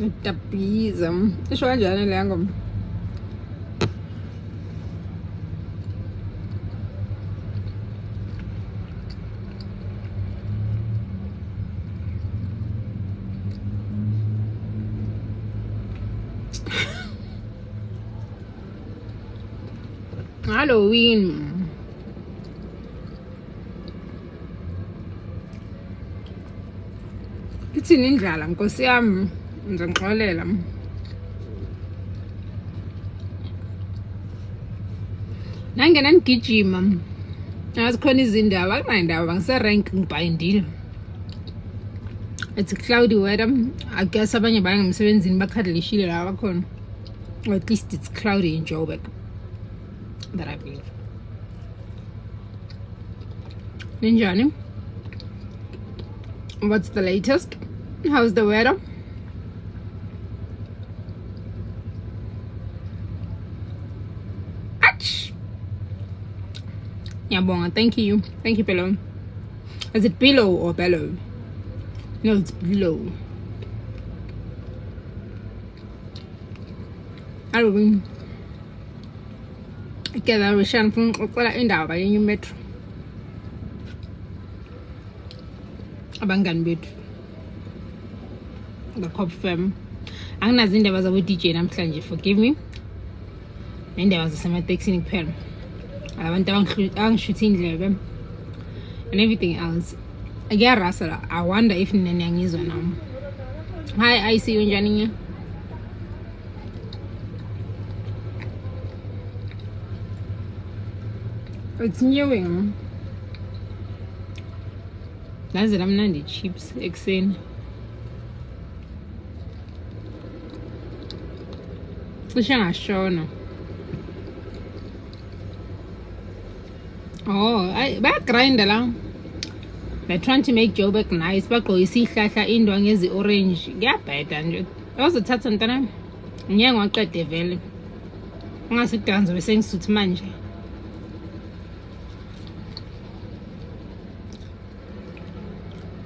Itabiza. Isho kanjani le ngoma? Halloween. Ithini indlala nkosi yami ngizongixolela. Nangena ngigijima. Asikhona izindaba, akunandaba ngise-rank ngibhayindile. It's a cloudy weather. I guess abanye baya ngemsebenzini bakhadlishile la bakhona. Or at least it's cloudy in Joburg. That I believe. Ninjani, what's the latest? How's the weather? Ach! Yabonga, thank you, Bello. Is it Billow or Bellow? No, it's Billow. Halloween. Kaya Rishan from Okwala Indaba in Metro. Abangan bit. The cop firm. Agnes in there was a DJ and I'm trying forgive me. And there was a summer taxing pen. I went down shooting level and everything else. Again, Russell, I wonder if Nanyang is on now. Hi, I see you, Johnny. It's new. That's it. I'm not the chips. Exen. Cishe show. Oh, I grind along. They're trying to make Joburg nice, but you see Kaka Indwang is the orange. Yeah, better. And also Tatsantana. Young one cut the valley. I sit down with things to manage.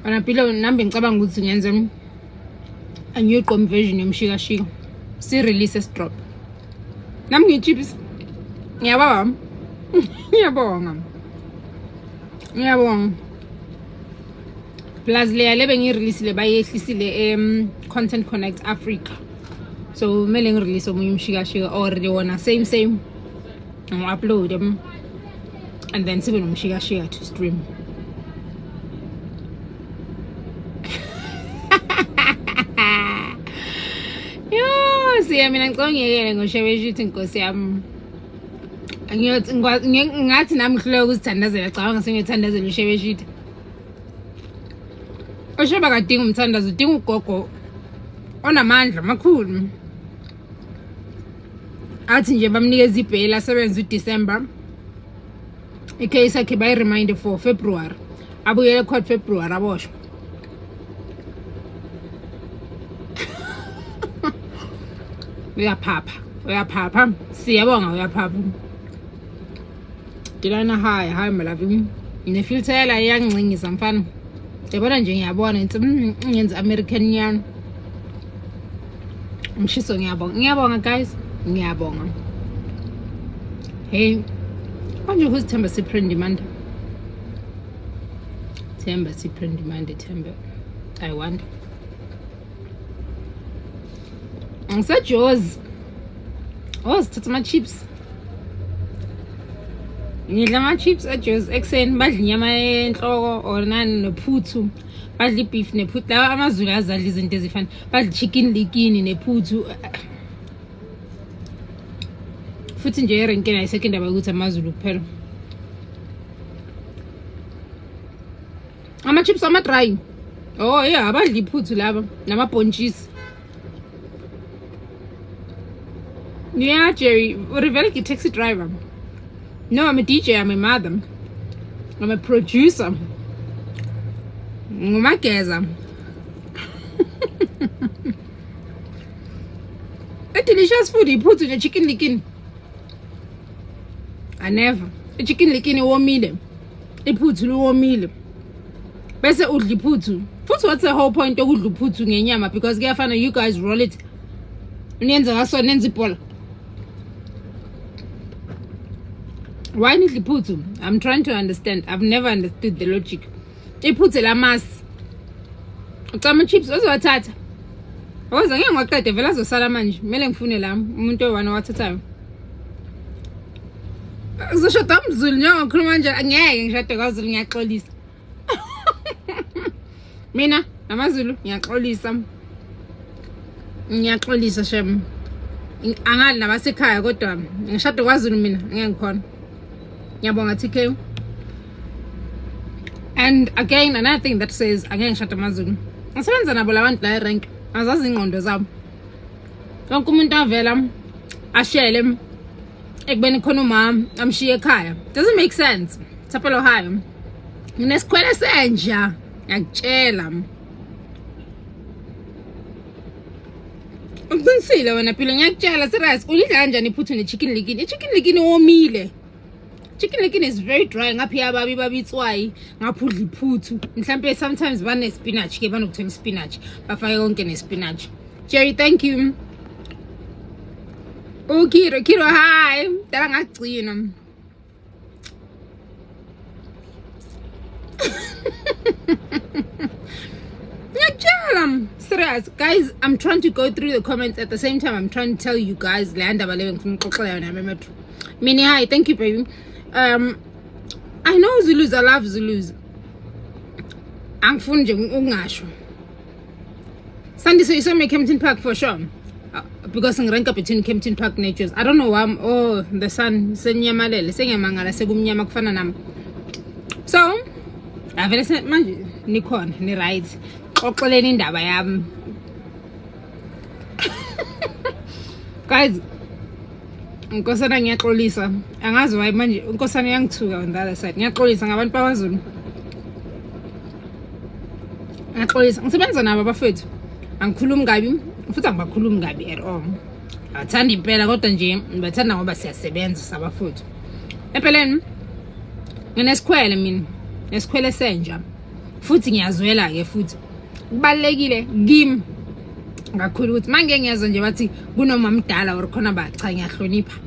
And I pillow numbing cabang goods in a new conversion in Shiga. See releases drop. Nammy chips. Yabam. Yabong. Yabong. Plus, they are living in release by Content Connect Africa. So, mailing release of Shiga or they wanna same and upload them and then see when Shiga to stream. See, I mean, I'm going here and go share it because I'm close and as a sing tenders and share it. I should have a thing tenders, ding cocoa on a man from a cool. I think you're near Zippe, last 7th December. In case I keep a reminder for February. I will call February. I wash. We are papa. See, I want we are papa. Did I know hi, my loving? In the future, I young wing is some fun. The one I born in some American yarn. She's on Yabong, guys. Yabong. Hey, wonder who's Tembassy print demand? Tembassy print demanded Temba. I want. And such yours. Oh, it's my chips. You my chips at yours. Exen, but Yama or nan putu. Badly beef ne put la Amazula as a listen to the fan. But chicken leaking in a putu. Foot in jail and can I second about good Amazulu pearl. How much chips am I trying? Oh, yeah, badly put to lava. Nama ponchis. Yeah, Jerry, what a very good taxi driver. No, I'm a DJ, I'm a madam. I'm a producer. I'm a gazer. A delicious food he put in a chicken licking. I never. A chicken licking a warm meal. He puts a warm meal. bese udla iphuthu. Futhi what's the whole point okudla iphuthu ngenyama? Because kuyafana you guys roll it. Niyenza ngaso nenza ibhola. Why nidla iphuthu? I'm trying to understand. I've never understood the logic. Iphuthu lamas. Ucama chips ozowathatha. Oza ngeke ngaqede vela azosala manje. Kumele ngifune lami umuntu owana wathathayo. Uzoshoda umZulu njengokhuluma nje angeke ngishade kwaZulu ngiyaxolisa. Mina namaZulu ngiyaxolisa. Ngiyaxolisa shem. Angali nabasekhaya kodwa ngishade kwaZulu mina ngeke ngikhona. Ngiyabonga TK. And again another thing that says angeke ngishade amaZulu. Ngisebenza nabo labantu la erank. Azazi ingqondo zabo. Wonke umuntu avela ashele ekubeni khona umama amshiye ekhaya. Doesn't make sense. Thapelo hayo. Nginesikhwele senja. Ngiyakutshela. Uqinisile wena phela ngiyakutshela serious ulidla kanjani iphuthu nechicken licken? Ichicken licken womile. Chicken licken is very dry ngaphi yababi babitswayi ngaphudla iphuthu. Mhlambe sometimes bane spinach ke banokuthenga spinach. Bafake konke nespinach. Jerry, thank you. Oh Kiro hi. Dala ngagcina. Serious guys, I'm trying to go through the comments at the same time. I'm trying to tell you guys Mini hi, thank you baby. I know Zulus, I love Zulus. Angifuni nje ungasho. Sunday so you saw me Kempton Park for sure. Because I'm rank up between Kempton Park natures. I don't know why the sun senyamalele senyamangala sekumnyama kufana nami. So avele manje nikhona ni right. Xoxeleni indaba yami. Guys, Nkosana ngiyaxolisa. Angazi why manje unkosana yangithuka on the other side. Ngiyaxolisa ngabantu bakwaZulu. Ngiyaxolisa. Ngisebenza nabo abafethu. Angikhulumi kabi, futhi angibakhulumi kabi at all. Athanda impela kodwa nje ngibathanda ngoba siyasebenza sabafethu. Empeleni nginesikhwele mina. Nesikhwele senja. Futhi ngiyazwela ke futhi. Kubalekile kimi ngakhulu ukuthi manje ngiyazwa nje bathi kunoma mdala or khona bacha ngiyahlonipha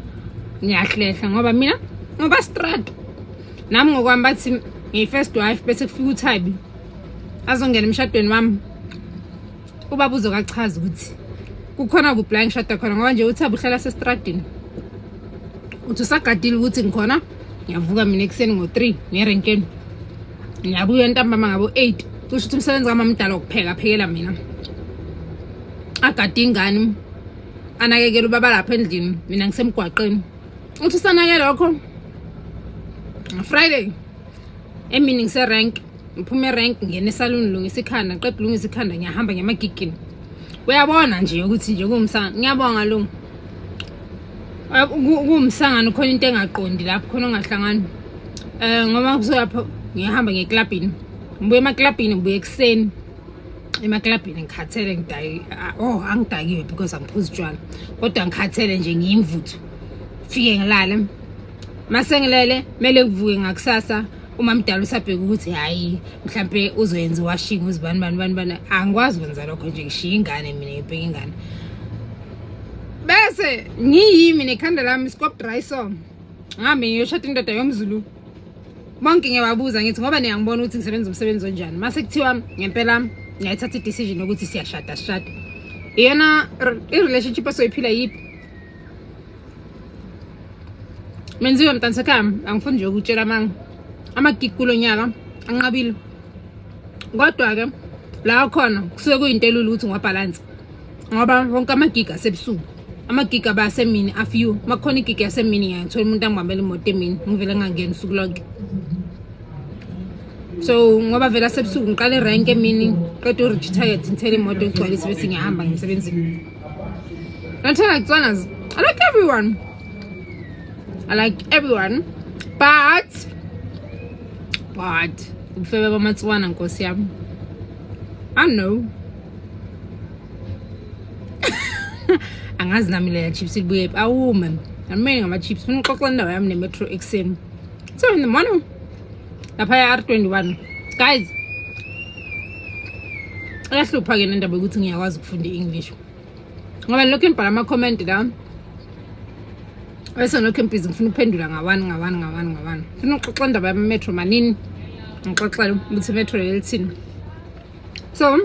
ngiyahlehla ngoba mina ngoba strand nami ngokwami bathi ngi first wife bese kufika uThabi azongena emshadweni wami ubaba uzokachaza ukuthi kukhona kuplan ngishada khona ngoba nje uThabi uhlala sestradini uthi usagadile ukuthi ngikhona ngiyavuka mina ekseni ngo3 ngerenkeni ngiyabuya ntambama ngabo 8 kusho ukuthi umsebenzi kamamdala okupheka phekela mina agade ingane anakekela ubaba lapha endlini mina ngisemgwaqeni uthi sanake lokho Friday emini ngise rank ngiphume rank ngene salon lungisa ikhanda qeda lungisa ikhanda ngiyahamba ngemagigini uyabona nje ukuthi nje kumsanga ngiyabonga lo kumsangano khona into engaqondi lapho khona ongahlangani ngoba kuzoyapha ngiyahamba ngeclubini ngibuye emaclubini ngibuye ekseni emaklabhini ngikhathele ngidayi angidakiwe because angiphuzi utshwala kodwa ngikhathele nje ngiyimvuthu fike ngilale mase ngilele mele kuvuke ngakusasa uma mdala usabheka ukuthi hayi mhlambe uzoyenza washing uzibani bani angikwazi ukwenza lokho nje ngishiya ingane mina ngibheka ingane bese ngiyimi nekhanda lami scope dry song ngambe ngiyoshada indoda yomZulu bonke ngiyababuza ngithi ngoba niyangibona ukuthi ngisebenza umsebenzi onjani mase kuthiwa ngempela ngiyathatha i-decision ukuthi siyashada iyona i-relationship asoyiphila yipi menziwe mntansekhaya angifuni nje ukutshela amagig kulo nyaka anqabile kodwa ke la khona kusuke kuyintelula ukuthi ngiwabalance ngoba wonke amagig asebusuku amagig abasemini afew makhona igig yasemini ngiyathola umuntu angibambela imoto emini ngivele ngangena usuku lonke so ngoba vela sebusuku ngiqale rank emini qeda uretire ngithela imoto egcwalise bese ngiyahamba ngisebenzini ngithanda kutswana I like everyone but ubufebe bamatswana nkosi yami I know angazi nami le chips ibuye awume amene ngama chips funa uxoxa ndawo yami nemetro ekseni so in the morning lapha ya R21 guys ayahlupha ke nendaba ukuthi ngiyakwazi ukufunda English ngoba lokho ngibhala ama comment la bese lokho emphizi ngifuna uphendula ngawani ngifuna uxoxa indaba yama metro manini ngixoxela ukuthi metro lelithini so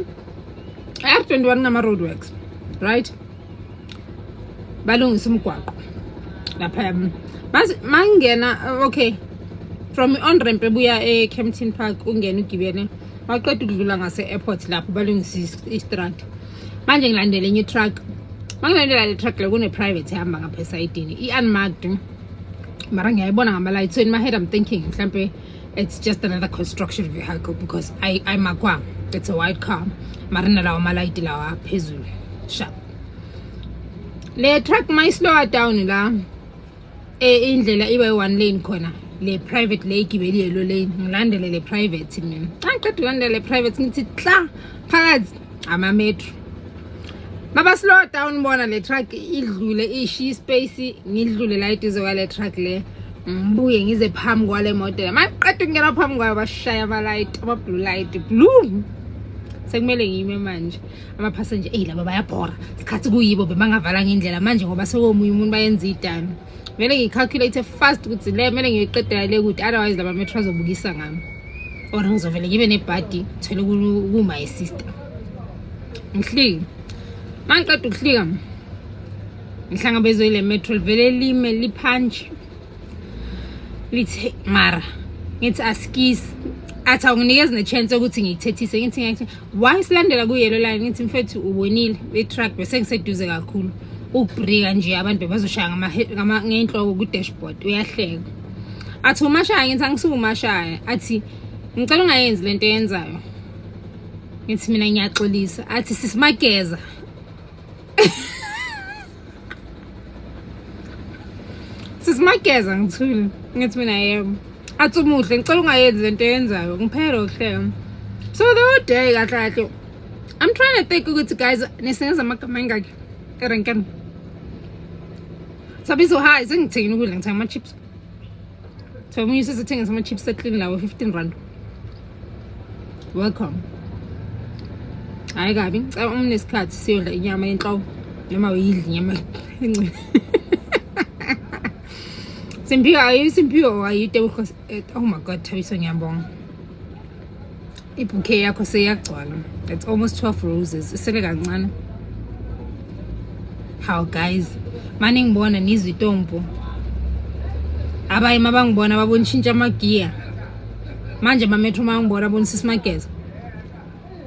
I have 21 ngama roadworks right balungisa umgwaqo lapha mangena okay from on ramp ebuya eCampton Park ungena ugibele waqeda ukudlula ngase airport lapho balungisa istrad manje ngilandele enye truck mangilandela le truck lekune private ehamba ngapha esayidini unmarked mara ngiyayibona ngama lights so in my head I'm thinking mhlambe it's just another construction vehicle because I'm aqua it's a white car mara nalawa ama light lawa phezulu sharp le truck my slow down la indlela ibe one lane khona le private le igibeli lo lane ngilandele le private mina angiqeda ulandele le private ngithi tla phakathi ama metro baba slow down bona le truck idlule ishi space ngidlule la iduze kwale truck le ngibuye ngize phambi kwale moto maqeda ukungena phambi kwayo bashaya ama light ama blue light blue sekumele ngime manje ama passenger laba bayabhora isikhathi kuyibo bebangavala ngendlela manje ngoba sekomunye umuntu bayenza idano vele ngicalculate fast ukuthi le kumele ngiyiqedela le ukuthi otherwise laba metro azobukisa ngami or ngizovele ngibe nebhadi thele ku my sister ngihliki mangiqeda ukuhlika ngihlangabezwe ile metro vele lime liphanje lithi mara ngithi askis athi awunginikeze ne chance ukuthi ngiyithethise ngithi why silandela ku yellow line ngithi mfethu ubonile le truck bese ngiseduze kakhulu ukubhrika nje abantu bazoshaya ngenhloko ku dashboard uyahleka athi umashaya ngithi angisumashaya athi ngicela ungayenzi lento yenzayo ngithi mina ngiyaxolisa athi sisimageza sisimageza ngithule ngithi mina yebo athi umuhle ngicela ungayenzi lento yenzayo ngiphela ukuhleka so the whole day kahle I'm trying to think ukuthi guys nesenza amagama engaki erenkani sabi so high sengithini ukudla ngithenga ama chips so mina sesithenga ama chips clean lawo 15 rand welcome hayi kabi ngicela umnesikhathi siyodla inyama yenhloko noma uyidla inyama Simpiwe ayide because oh my god Thabiso ngiyabonga ibouquet yakho seyagcwala it's almost 12 roses isele kancane how guys manje ngibona nizwe itombo abaye mabangibona babona ishintsha amagiya manje mametro mangibona bonisa isimageza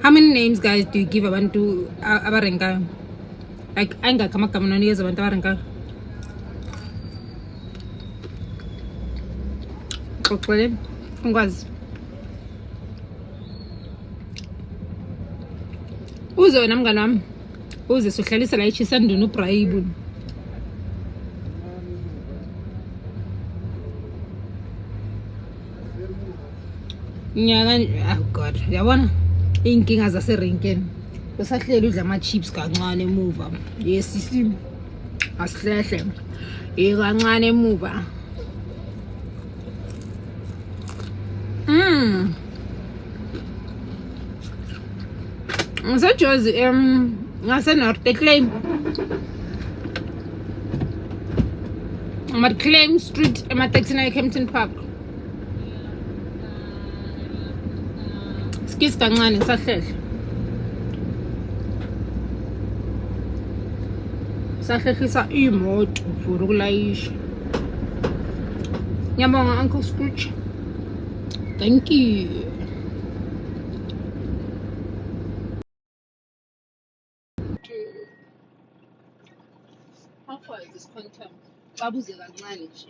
how many names guys do you give abantu abarenkayo like angakho amagama nonikeza abantu abarenkayo xoxele ngikwazi uze wena mngani wami uze sohlalisa la ichisa nduna uBrayibu nyaka oh god yabona inkinga zaserenkeni besahleli udla ama chips kancane emuva yesisi asihlehle kancane emuva ngisejozi ngase North Claim Claim Street emateksi na eCampton Park skis kancane sahlehla sahlehlisa imoto for ukulayisha ngiyabonga Uncle Scrooge thank you how far is this quantum babuze kancane nje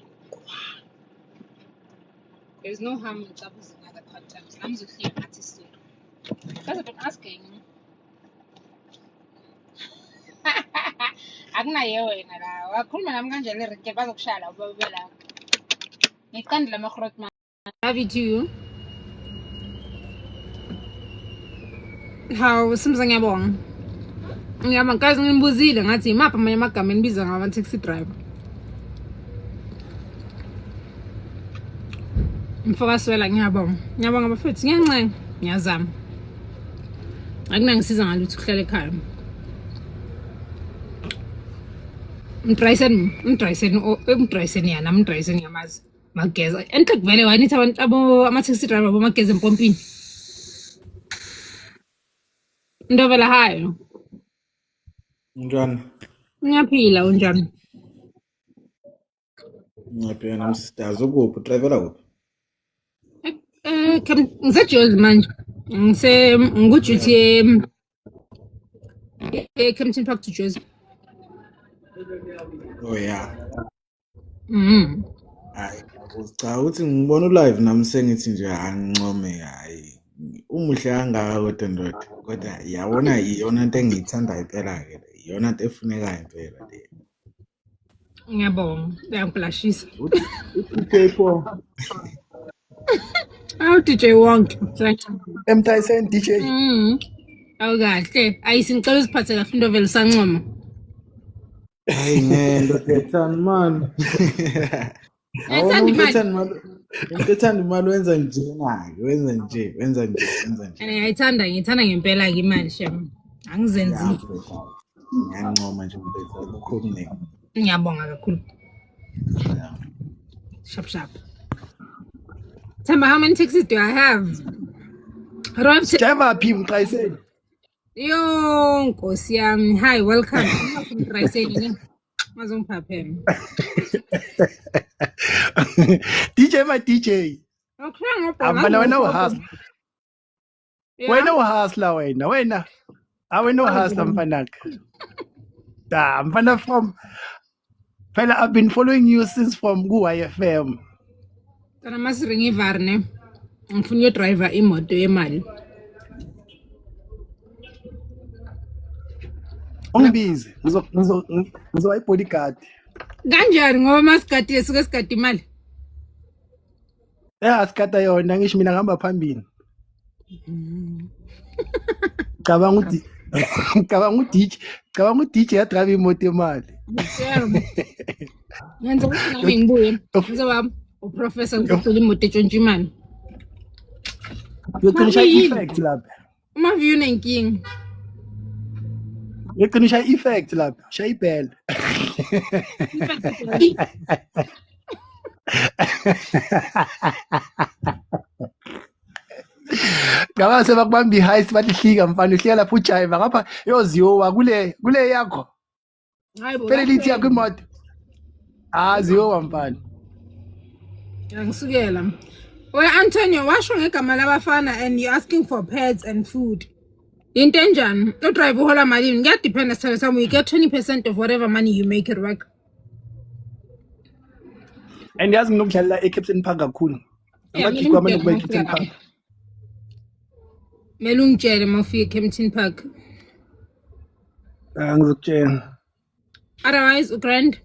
there's no harm in babuze other quantums I'm just here artist because I've been asking akunaye wena la wakhuluma nami kanjani irenke bazokushala ubabela ngicandela amagrot man love you too how simza ngiyabonga ngiyamakazi ngimbuzile ngathi imapha amanye amagama enibiza ngaba taxi driver mfoka swela ngiyabonga bafethu ngiyancane ngiyazama akunangisiza ngalutho ukuhlala ekhaya. Umdrayiseni yana umdrayiseni yamazi mageza enhle kuvele wanithi abantu ama-taxi driver bomageza empompini into vela hayo Njani? ngiyaphila unjani? Ngiyaphila nami sister ukuphi drivela kuphi? Ngisejozi manje ngikuduty Kempton Park to Jozi. Oh yeah. Hayi Cha uthi ngibona live nami sengithi nje angincome hayi. Umuhle kangaka kodwa ndoda. Kodwa yabona iyona into engiyithanda impela ke. Iyona into efunekayo impela le. ngiyabonga uyangiblashisa. K-pop. Awu DJ wonke. Tyson DJ. Awu kahle. Ayisingicela usiphathe kahle into vele sancoma. Hayi ngento ethani man. Ethanda imali. Ethanda imali wenza njena ke wenza nje. Ngiyithanda ngempela ke imali shem. Angizenzi. Ngiyancoma nje mfethu akukho okuningi. Ngiyabonga kakhulu. Sharp. Themba, how many taxis do I have? Java P Tyson. Yo, Nkosi yami. Hi, welcome. Mdrayiseni. Mazongiphaphela. DJ my DJ. Abana wena uhasla. Wena uhasla wena. Wena uhasla mfanaka. Da mfana from Fela, I've been following you since from YFM. Kana masiringi varne. Ngifuna driver imoto yemali. Ungibize. Ngizoba bodyguard. Kanjani ngoba masikati esuke esikati imali? Asikata yona ngisho mina ngihamba phambili. Cabanga uDJ ya drive imoto yemali. Ngenza ukuthi nami ngibuye. Ngizoba uprofessor ngicula imoto etshontsha imali. Uyoqinisha effect lapha. Uma view nenkingi. Uyoqinisha effect lapha. Shayibhela. Ngaba sebakubamba iheist balihlika mfana uhlika lapha ujiva ngapha yoziyowa kule yakho. Hayibo. Phela lithi yakho imoto. Ziyowa mfana. Ngisukela. Well, Antonio, washo ngegama labafana and you asking for pads and food. Into enjani? Udrive uhola malini? Kuyadependa some you get 20% of whatever money you make at work. And yazi nginokudlalela eCaptain Park kakhulu. Amagigi wami nokuba eCaptain Park. Mele ungitshele mawufika eKempton Park. Ngizokutshela. Otherwise, grand.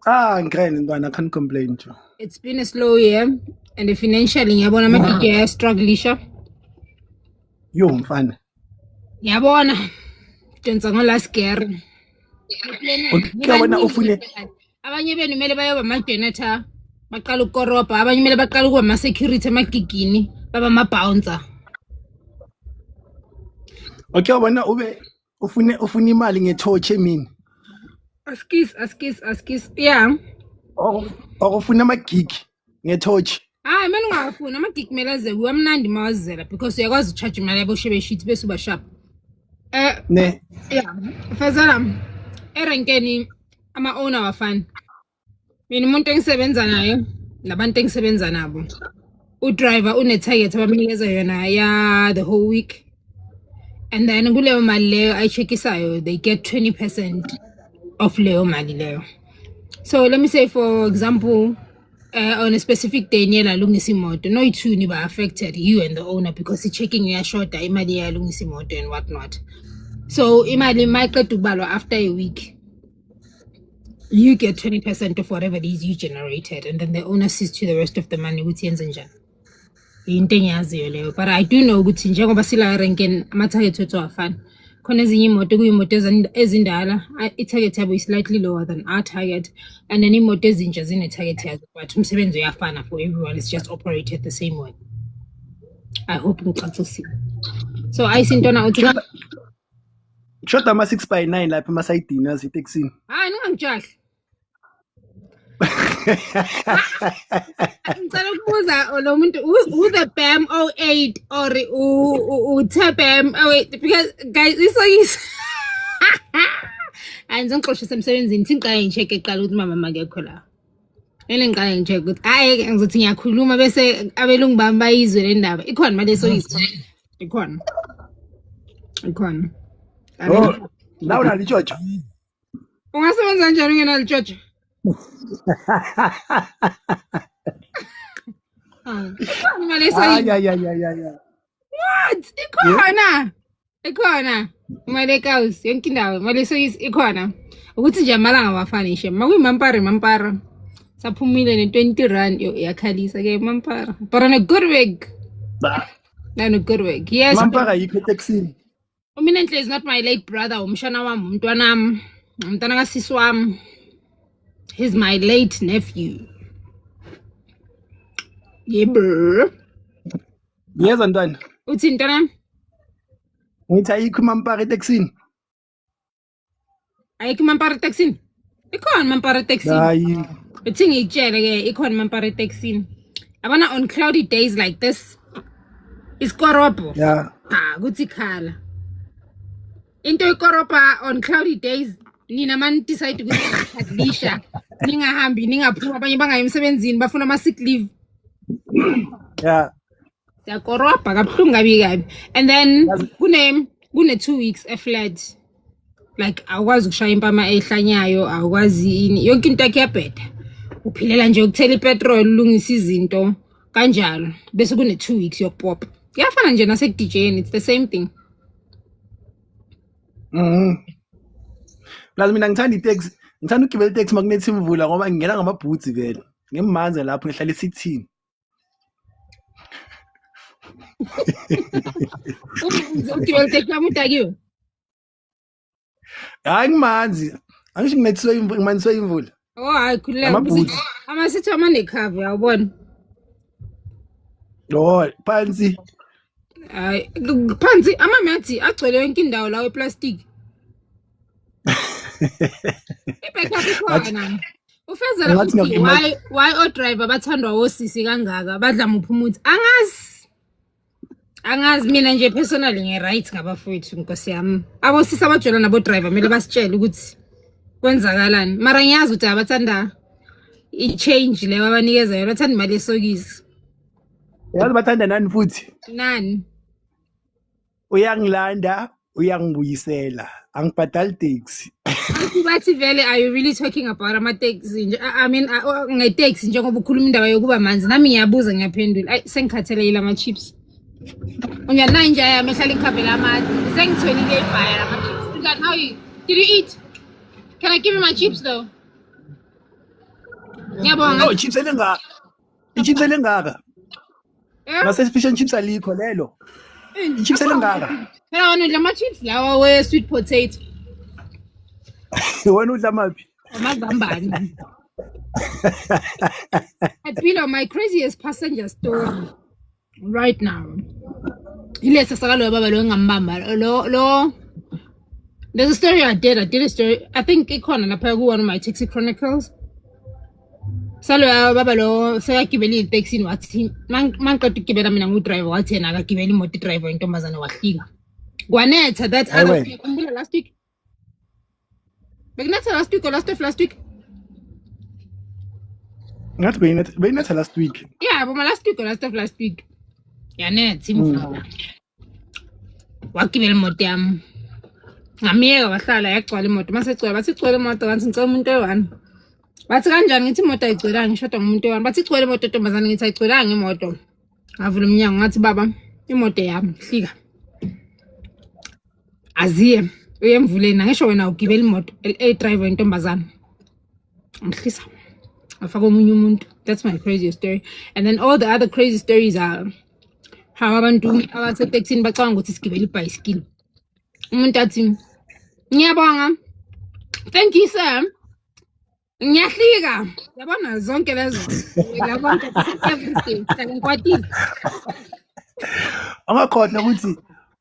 Grand ntwana, I can't complain too. It's been a slow year and financially ngiyabona ama-DJ struggle-isha. Yo mfana. Ngiyabona. Donsa ngo-last year. Ukubona ufune abanye benu kumele bayoba ama-janitor, baqala ukukorobha, abanye kumele baqala ukuba ama-security emagigini, baba ama-bouncer. Wona ube ufuna imali ngetouch emini. Askis. Yeah. Ufuna amagigi ngetouch. Hayi mina ungafuni amagigi kumele aze kuwe amnandi mawazela because uyakwazi ucharge imali yabo shebe sheet bese uba sharp. Ne. Yeah. Fazala erenkeni ama-owner wafana. Mina umuntu engisebenza naye nabantu engisebenza nabo. Udriver une-target abamnikeza yona ya the whole week. And then kuleyo mali leyo ayicheckisayo they get 20% of leyo mali leyo. So let me say for example on a specific day niyela lungisa imoto no two ni ba affected you and the owner because checking iyashoda imali yalungisa imoto and what not. So imali mayiqeda ukubalwa after a week you get 20% of whatever it is you generated and then the owner sees to the rest of the money ukuthi yenze njani. Into engiyaziyo leyo but I do know ukuthi njengoba sila renkeni ama-target wethu afana khona ezinye imoto kuyimoto ezindala i-target yabo is slightly lower than our target and then imoto ezintsha zine-target yazo but umsebenzi uyafana for everyone, it's just operated the same way. I hope ngicacile. So ayisintona uthi shoda ama 6x9 lapha emasayidini yazi itaxini. hayi ningangijahli. Ngicela ukubuza lo muntu who the BAM 08 or uTBAM 08 because guys isokisi Angizongixoshisa emsebenzini singiqala ngicheck eqala ukuthi mama makekho la. Ele ngiqala ngicheck ukuthi hayi ngizothi ngiyakhuluma bese abelungu bami bayizwe le ndaba. Ikhona manje esokisi. Ikhona. Oh, la unalichocho. Ungasebenza kanjani ungenalichocho? Imali esokisi. Ya. What? Ikhona. Imali ekausi yonke indawo. Imali esokisi ikhona. Ukuthi nje amalanga wafani she. Mampara. Saphumile ne-20 R yakhalisa ke Mampara. But on a good week. On a good week. Yes. Mampara yikho etaxini. Uminenhle is not my late brother, umshana wami, umntwana kasisi wami. He's my late nephew. Yebo. Yeza ntwana. Uthi ntwana? Ngithi ayikho Mampara etaxini. Ayikho Mampara etaxini? Ikhona Mampara etaxini. Hayi. Uthi ngikutshele ke ikhona Mampara etaxini. Abana on cloudy days like this. Isikoropo. Yeah. Kuthi khala. Into ikoropa on cloudy days nina man decide ukuthi ngiyadlisha ningahambi ningaphuma abanye bangayi emsebenzini bafuna ama sick leave. Yeah. Yakoropa kabuhlungu kabi. And then kune 2 weeks flat. Like awukwazi ukushaya impama ehlanyayo, awukwazi ini yonke into yakhe yabheda. Uphilela nje ukuthela ipetrol ulungisa izinto kanjalo bese kune 2 weeks yokupop. Kuyafana nje nase DJing, it's the same thing. Lazi mina ngithanda itaxi, ngithanda ukugibela itaxi makunethi imvula ngoba ngingena ngamabhutsi vele. Ngimanze lapho ngihlala esithini. Ukugibela itaxi umuntu akiwe. Hayi ngimanzi. Angisho nginethiswe imvula, ngimanziswe imvula. Oh hayi khuleka. Amabhutsi. Amasithi amanekhavu uyabona. Oh, phansi. Hayi phansi amamethi agcwele yonke indawo la eplastic. Ibhekaphi khona. Ufezela ukuthi why o driver bathandwa osisi kangaka badla muphumuthi. Angazi mina nje personally nge right ngabafowethu nkosi yami. Abosisi abajwela nabo driver mele basitshele ukuthi kwenzakalani. Mara ngiyazi ukuthi abathanda i-change leyo abanikeza yona bathanda imali esokisi. Yazi bathanda nani futhi? Nani? Uyangilanda, uyangibuyisela. Angibhadali taxi. Bathi vele are you really talking about ama taxi nje? I mean nge-taxi njengoba ukhuluma indaba yokuba manzi nami ngiyabuza ngiyaphendula. Ayi sengikhathalele ama chips. Unyana nje yami ehlala ikhambela amade. Sengitholile ibhaya lama chips. How you? Did you eat? Can I give you my chips though? Ngiyabonga. No, chips elengaka. Ichips elengaka. Ngase fish and chips alikho lelo. Chips elengaka. Phela wena udla ama chips lawa we sweet potato. Wena udla maphi? Amazambane. Apilo my craziest passenger story right now. Ilesa sakalo baba lo ngambamba lo there's a story I did a story I think ikhona lapha ku one of my taxi chronicles. Salo baba lo sekagibela itaxi wathi mangiqeda ukugibela mina ngudriver wathi yena akagibela imoto driver intombazana wahlika. Kwanetha that other week umbula last week. Beginatha last week or last week? Not beginatha last week. Yeah, but my last week or last week. Yanethi imvula. Wagibela imoto yami. Ngamiyeka wahlala yagcwala imoto. Mase gcwala bathi gcwala imoto kanti ngicela umuntu oyi-1. Bathi kanjani ngithi imoto ayigcwelanga ngishoda ngumuntu oyi-1. Bathi igcwele imoto ntombazane ngithi ayigcwelanga imoto. Ngavula umnyango ngathi baba imoto yami hlika. Aziye uyemvuleni ngisho wena ugibela imoto driver intombazane. Ngihlisa. Afaka omunye umuntu. That's my craziest story. And then all the other crazy stories are how abantu abaseteksini bacabanga ukuthi sigibela ibhayisikili. Umuntu athi ngiyabonga. Thank you sir. Ngiyahlika. Yabona zonke lezo. Yabona everything. Ngikwatile. Angakhohlwa ukuthi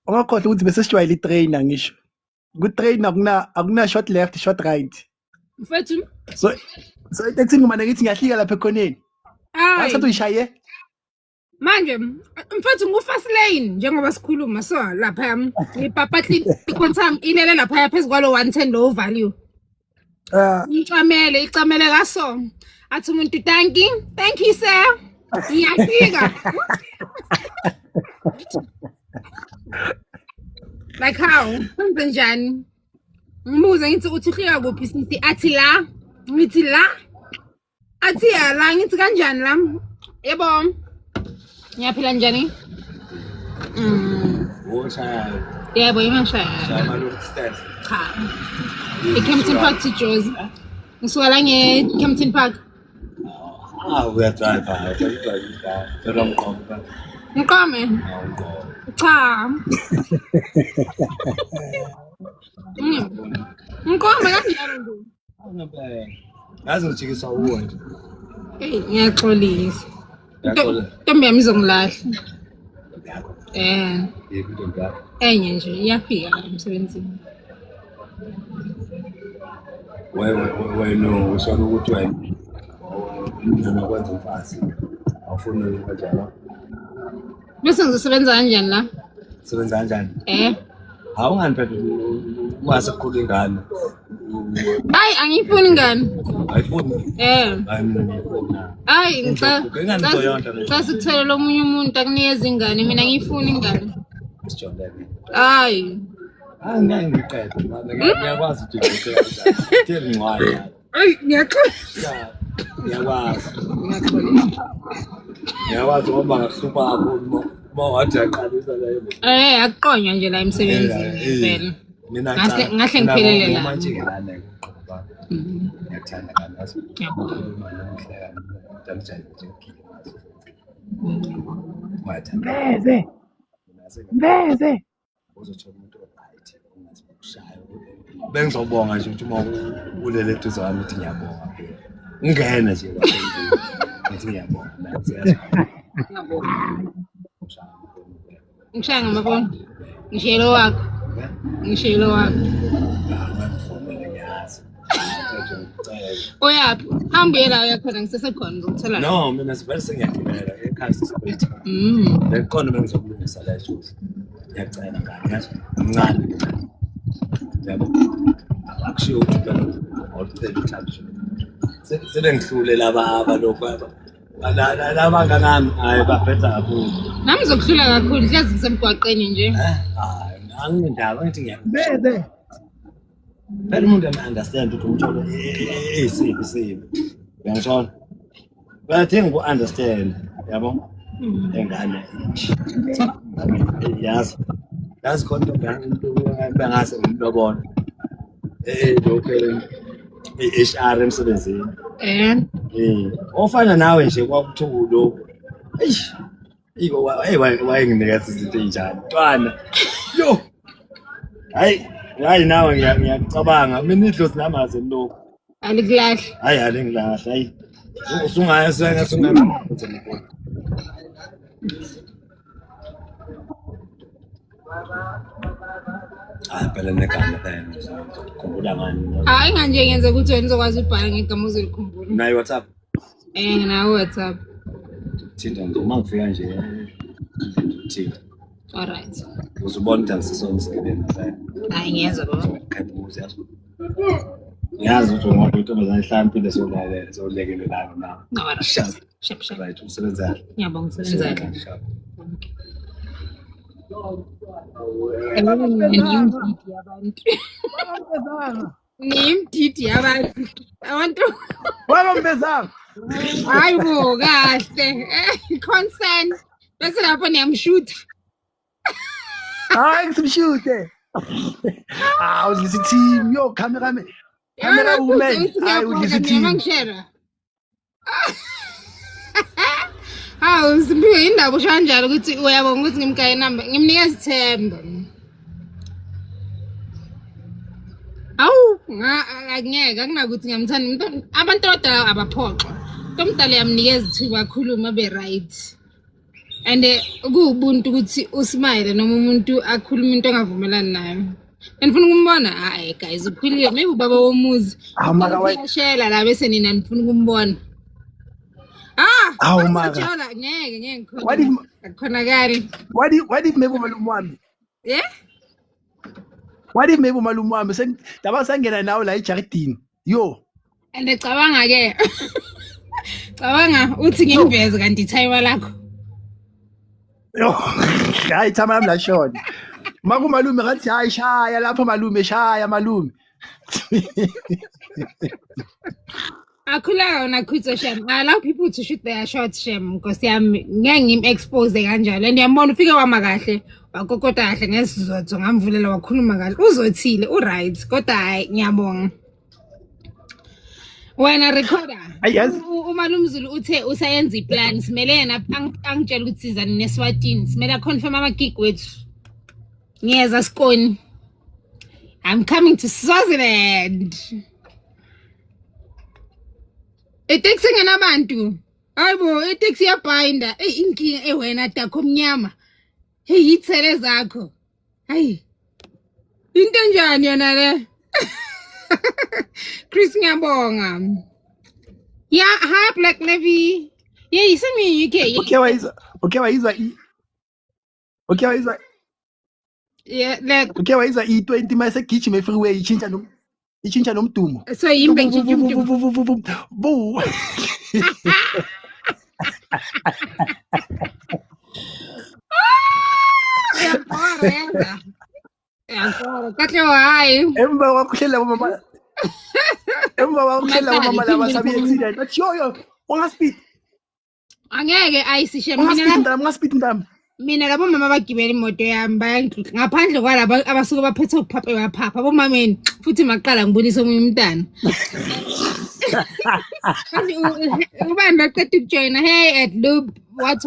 ungakhohlwa ukuthi bese sijwayele itrainer ngisho ku-trainer akuna short left short right mfethu so iteksi ngimane ngithi ngiyahlika lapha ekhoneni asathi uyishaye manje mfethu ngu-fast lane njengoba sikhuluma so lapha ipapatli ikhonsam ilele lapha phezu kwalo 110 low value icamele kaso athi umuntu thank you sir iyafika like how kwenze njani ngibuza ngithi uthi uhlika kuphi sithi athi la ngithi la athi la ngithi kanjani la yebo ngiyaphila njani yebo imashaya cha eKempton Park to Jozi ngisuka la ngeKempton Park uyadrayiva phela ngiqome cha ngiqome kanjalo nje ngazi ngijikisa uwe nje ngiyaxolisa ntombi yami izongilahla yebo ntombi yakho enye nje iyafika emsebenzini wena usho ukuthi wena kwenza umfazi awufuni kanjalo bese ngizosebenza kanjani la sebenza kanjani awungani phela ungasekukhula ingane hayi angifuni ingane ayifuni hayi mina ngiyifuna hayi ngicela sikuthelela omunye umuntu akunikeza ingane mina ngiyifuna ingane sijondene hayi ngeke ngiqede manje ngiyakwazi ukuthi ngithele incwadi hayi ngiyaxolisa ngiyakwazi ngoba ngasupa kakhulu wathi aqalisa la akuqonywa nje la emsebenzini phela mina ngahle ngiphelele la manje ngilana ngoba ngiyathanda kangaso imali emhlaka ndamjayela nje Mbeze uzothola umuntu right ungathi ukushaya bengizobonga nje ukuthi uma ulele eduze wami ukuthi ngiyabonga phela ungena nje ngathi ngiyabonga nathi ngishaya ngamabona ngishelo wakho oyaphi hambuye la uyakhona ngisesekhona ngizokuthola no mina sivele sengiyagibela ekhaya sisabetha leqondo bengizokulungisa la shoes ngiyacela ngani yazi mncane yabo akushiyo ukuthi phela awucela uthanda sele ngihlule laba abalokho laba ngangami hayi babheda kakhulu nami ngizokuhlula kakhulu hlezi ngisemgwaqeni nje angindaba ngithi ngiyabeze phela umuntu understand ukuthi umtholo isibi uyangithola bayathenga uku-understand yabo engane yazi khona bengase ngimlobona lokho i-HR emsebenzini ofana nawe nje kwakuthula lokho wayenginikeza izinto ey'njani ntwana yo hayi nawe ngiyacabanga mina idlozi namaze lokho alikulahla hayi alingilahla hayi usungaya sengathi phela negama phela khumbula ngani hayi nganje ngenza ukuthi wena uzokwazi ukubhala ngegama uzolikhumbula nayo WhatsApp nginawo WhatsApp thinta nje uma ngifika nje thinta alright uzobona ukuthi angisisona isigebengu phela hayi ngiyenza baba ngiyazi ukuthi ngoba intombazane ihlambile sewulekele lana na shap right usebenza ngiyabonga usebenza nimdidi yabantu abantu wabambezanga hayi bo kahle concern bese lapho niyamshoota hayi ngisimshute uzisa team yo camera woman hayi uzisa team ngishera hawu simbiwe indaba usho kanjalo ukuthi uyabonga ukuthi ngimgaye number ngimnikeza ithemba awu angeke akunakuthi ngiyamthanda abantu abadala abaphoxwa umuntu omdala yamnikeza ithuba akhuluma abe right And kuwubuntu ukuthi usmile noma umuntu akhuluma into engavumelani nayo. Ngifuna ukumbona hayi guys ukhulile maybe ubaba womuzi. Shela la bese nina nifuna ukumbona. Awu maka. Ngeke ngikhona. Akukhonakali. What if maybe umalume wami? Yeah? What if maybe umalume wami daba sangena nawe la ejardini? Yo. And ecabanga ke. Cabanga uthi ngimveze kanti ithayiwa lakho. Yo. Hayi thama nami la shona. Makumalume ngathi hayi shaya lapha malume shaya malume. Akhula na khutso shem. I allow people to shoot their shots shem because ngeke ngim-expose kanjalo and yambona ufike wamakahle wakokota kahle ngesizotho ngamvulela wakhuluma kahle uzothile right kodwa hayi ngiyabonga wena recorder umalumzulu uthe usayenza iplan simele yena angitshela ukuthi sizani neSwatini simele confirm ama-gig wethu ngiyeza Skoni I'm coming to Swaziland. Itaxi ngenabantu. Hayibo, itaxi yabhinda. Inkinga wena dakho mnyama. Hey, ithele zakho. Hayi. Into njani yana le? Chris ngiyabonga. Yeah, hi Black Navy. Yeah, you sent me in UK. Okay, wayizwa Yeah, like okay wayizwa i20 mase gijima freeway ichinja nomdumo. So yimbe ngijimjim. Bu. Yeah, katlo hayi. Emva wakuhlela mama laba sabi accident. But yo, ungaspeed. Angeke ayisishe ungaspeed ndam. Mina labo mama bagibela imoto yami bayangixoxa ngaphandle kwalabo abasuke baphethe ukuphapha baphapha abomameni futhi maqala ngibonisa omunye umntana. Ubani baqeda ukujoyina hey at loop what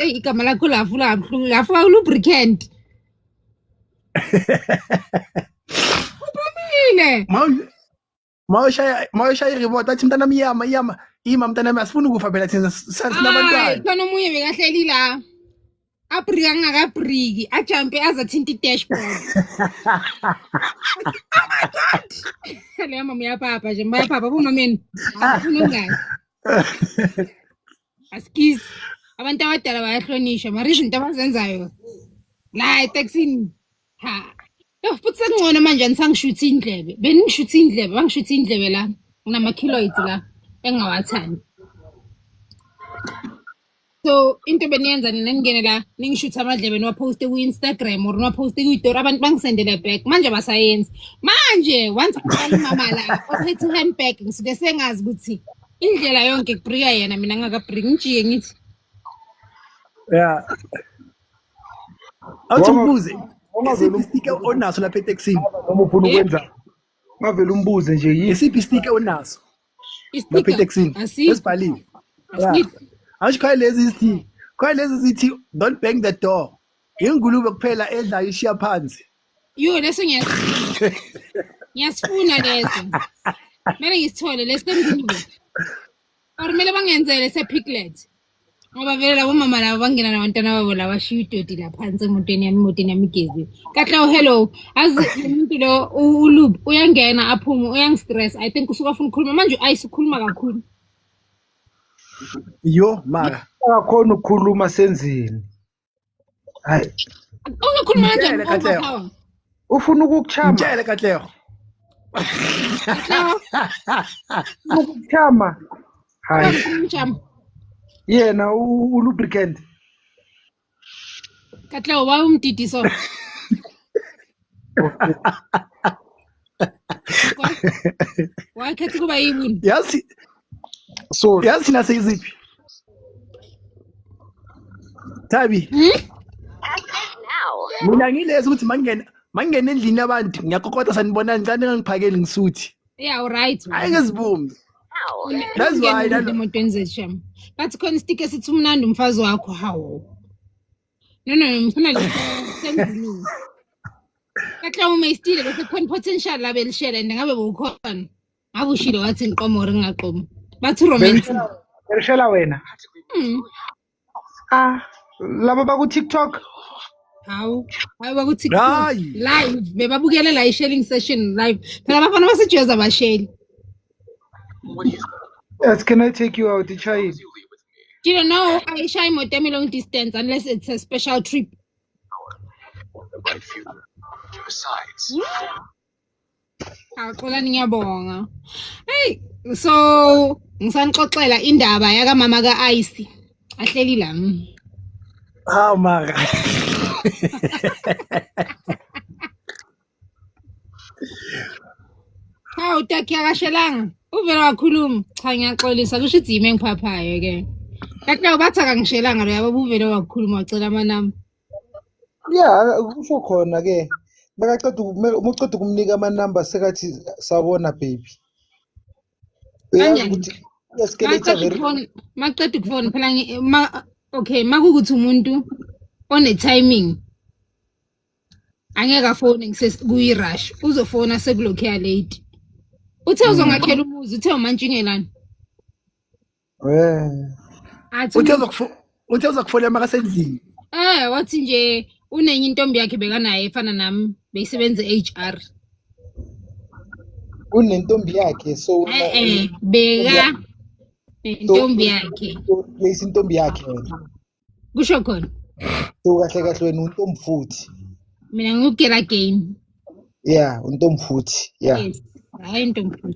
igama lakho lafula kabuhlungu lafuka lubricant. Ubamile. Mawushaya report athi mntana miyama mntana asifuna ukufa phela thina sinabantwana. Khona omunye bekahleli la. Abrika ngakabriki ajumpe azathinta i-dashboard. Oh my god. Le mama yapapa nje mayapapa bomameni. Afuna ngani? Askiz abantu abadala bayahlonishwa mari izinto abazenzayo la etaxini ha yo futhi sengcono manje anisangishutha indlebe beningishutha indlebe bangishutha indlebe la nginama kiloids la engawathandi. So into beniyenza nina ngene la ningishutha amadlebe niwaposte ku-Instagram or niwaposte ku-story abantu bangisendele back manje basayenzi manje once mama la ophethe handbag ngisuke sengazi ukuthi indlela yonke kubrika yena mina ngakabriki ngijike ngithi yeah awuthi ubuze isiphi sticker onaso lapha etaxini noma ufuna ukwenza ngavela umbuze nje isiphi sticker onaso lapha etaxini esibhaliwe Ashkhaya lezi zithi don't bang the door. Ingulube kuphela edla ishiya phansi. Yo leso ngiyasifuna leso. Mele ngisithole lesengulube. Or mele bangenzele sepiglet. Ngoba vele labo mama labo bangena nabantwana babo la bashiya idodi la phansi emotweni yami igezi. Katla hello azi umuntu lo ulub uyangena aphume uyangistress I think usuka ufuna ukukhuluma manje ayisikhuluma kakhulu. Yo mara akakhona ukukhuluma senzini hayi ukhuluma kanjani ufuna ukukuchama mtshele Katlego ukukuchama hayi yena ulubricant Katlego wa umdidiso wakhethi kuba yini yasi so yasi nasiziphi Tabi mina ngilezi ukuthi mangena endlini yabantu ngiyakokota sanibonani ngane ngiphakele ngisuthi yeah right ayingezibumbi that's why emotweni zesham but khona sticker sithi umnandi umfazi wakho hawo no ngifuna lesendlini Katla uma istile bese khona potential la belishela ngabe bokhona ngabe ushilo wathi ngiqomore ngaqomo bathi romantic Berishela wena laba baku-TikTok. Hawu baku-TikTok live bebabukele la i-sharing session live phela abafana basejoza abasheli. Yes, can I take you out, Ichai? Do you know I shy imoto yami long distance unless it's a special trip? Xolani ngiyabonga. Hey, so ngisanixoxela indaba yaka mama ka-Ice ahleli la. Hawu mara. Hawu Taki akashelanga. Uvela wakhuluma. Cha ngiyaxolisa kusho ukuthi yimi engiphaphayo ke. Kanti bathi akangishelanga lo yabo uvele wakhuluma wacela amanamba. Yeah, kusho khona ke. Bekaceda umuceda ukumnika amanamba sekathi sabona baby. Kanjani? Maqeda ukufona phela okay makukuthi umuntu one timing angeke afone kuyi-rush uzofona sekulokhuya late. Uthe uzongakhela umuzi uthe umantshingelani? Uthe uzakufonela makasendlini. Wathi nje unenye intombi yakhe bekanayo efana nami beyisebenza HR. Unentombi yakhe so beka intombi yakhe. Lesintombi yakhe wena. Kusho khona. So kahle wena untombi futhi. Mina ngukela game. Yeah, untombi futhi. Yeah. Yes. Hayi intombi futhi.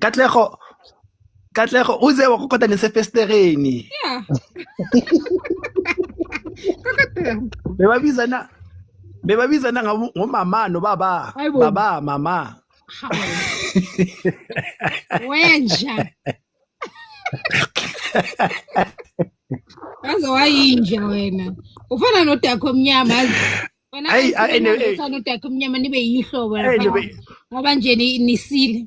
Katlego uze wakokota nesefestereni. Yeah. Bebabizana ngomama nobaba. Baba, mama. Wenja. Kaze wayinja wena. Ufana noDakho omnyama. Wena ufana noDakho omnyama nibe yihlobo lapha. Ngoba nje nisile.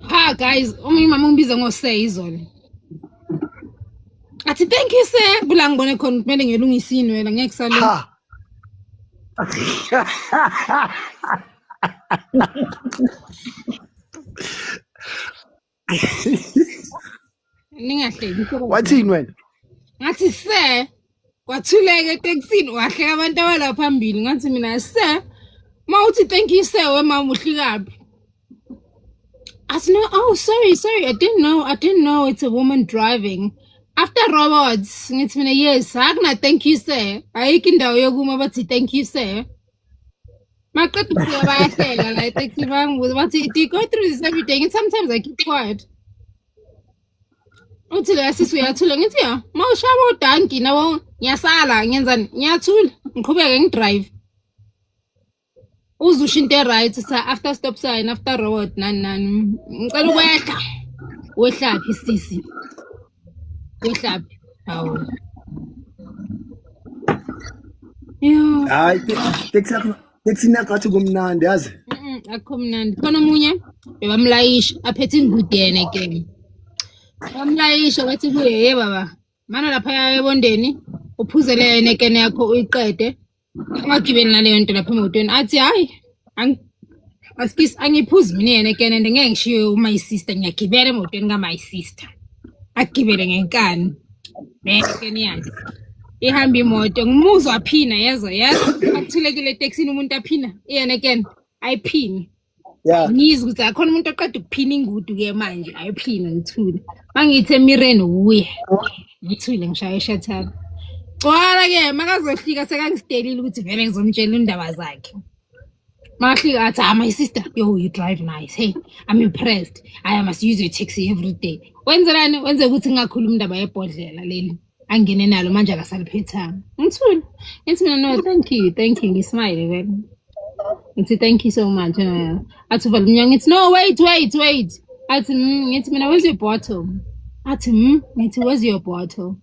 Ha guys, umama ungibiza ngosay izolo. Athi thank you sir. Bula ngibone khona kumele ngiyelungisini wena ngeke sale. Ningahleki. Wathini wena? Ngathi sir, kwathuleka eTexini wahleka abantu abala phambili ngathi mina sir, mawuthi thank you sir wemama uhlikapi. Athi no, oh sorry, I didn't know it's a woman driving. After robots, ngithi mina yes, akuna thank you sir. Ayikho indawo yokuma bathi thank you sir. Maqeda ukufika bayahlela la eTaxi bangibuza bathi do you go through this every day? And sometimes I keep quiet. Uthi la sisi uyathula ngithi ya, mawushaba udanki nawo ngiyasala ngiyenzani? Ngiyathula, ngiqhubeke ngidrive. Uzusho into right sa after stop sign after road nani. Ngicela ukwehla. Wehlaphi sisi? Wehlaphi? Hawu. Yeah. Hayi, taxi nakathi kumnandi yazi. Akho mnandi. Khona omunye bebamlayisha aphethe ingudi yena ke. Bamlayisha wathi kuye baba. Mana lapha ebondeni uphuzele yena kene yakho uyiqede. Ungagibeli naleyo nto lapha emotweni. Athi hayi. Askis angiphuzi mina yena kene ngeke ngishiye my sister ngiyagibela emotweni ka my sister. Agibele ngenkani. Bekene yakhe. Ihamba imoto ngimuzwa aphina yezwa akuthulekile eTexini umuntu aphina yena again ayiphini ngizwe ukuthi akhona umuntu oqeda ukuphina ingudu ke manje ayiphina ngithule mangithe emireni uye ngithule ngishaya eshathana cwala ke makazohlika sekangistelile ukuthi vele ngizomtshela indaba zakhe mahlika athi my sister yo you drive nice hey I'm impressed I must use your taxi every day wenzelani wenze ukuthi ngingakhuluma indaba yebhodlela leli angene nalo manje akasaliphethanga ngithule ngithi mina no thank you ngismile vele ngithi thank you so much athi vala umnyango ngithi no wait athi ngithi mina where's your bottle athi ngithi where's your bottle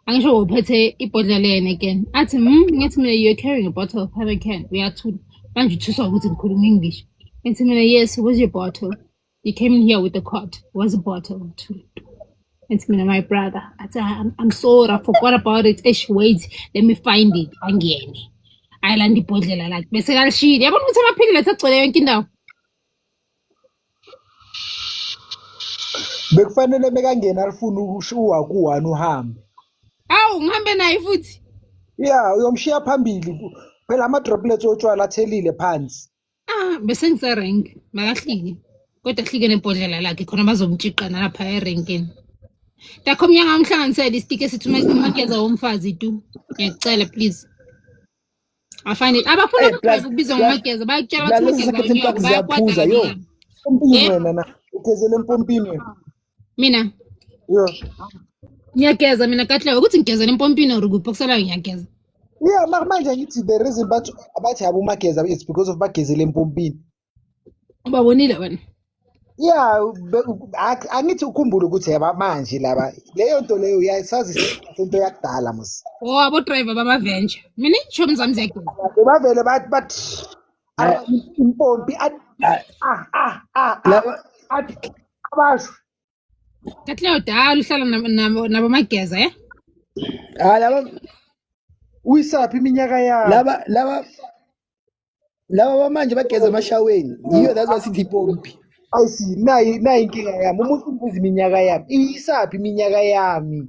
angisho uphethe ibhodlela yena again athi ngithi mina you're carrying a bottle of Hurricane uyathula manje uthuswa ukuthi ngikhuluma English ngithi mina yes where's your bottle you came in here with the cot where's the bottle It's me and my brother. I'm sorry, I forgot about it. Wait, let me find it. Angiyeni. Ayilanda ibhodlela lakhe. Bese kalishile. Yabona ukuthi amaphilile agcwele yonke indawo. bekufanele bekangena alifuna ukushuwa ku1 uhambe. Awu ngihambe naye futhi. Yeah, uyomshiya phambili. Phela ama droplets otshwala athelile phansi. Bese ngiserank, makahlike. Kodwa hlike nebhodlela lakhe khona bazomtshiqana lapha erenkini. Takho mnyanga umhlanganisele istick esithi uMageza womfazi tu. Ngiyacela please. Afanye abafuna ukubizwa ngoMageza bayakutshela bathi uMageza ziyaphuza yo. Empompini wena na. Ugezele empompini wena. Mina. Yo. Ngiyageza mina kahle ukuthi ngigezele empompini or kuphi kusala ngiyageza. Yeah, manje ngithi the reason bathi abumageza it's because of bagezele empompini. Ubabonile wena? Yeah, angithi ukhumbule ukuthi yaba manje laba leyo nto leyo uyasazi into yakudala mos. Abo driver bama venture. Mina ichomi zami ziyageza. Bavele bathi impompi abasho. Kahle udala uhlala nabamageza laba uyisaphi iminyaka yabo. Laba manje bageza emashaweni. Yiyo that's why sithi impompi. Ayisi nayi inkinga yami umuntu umbuza iminyaka yami isaphi iminyaka yami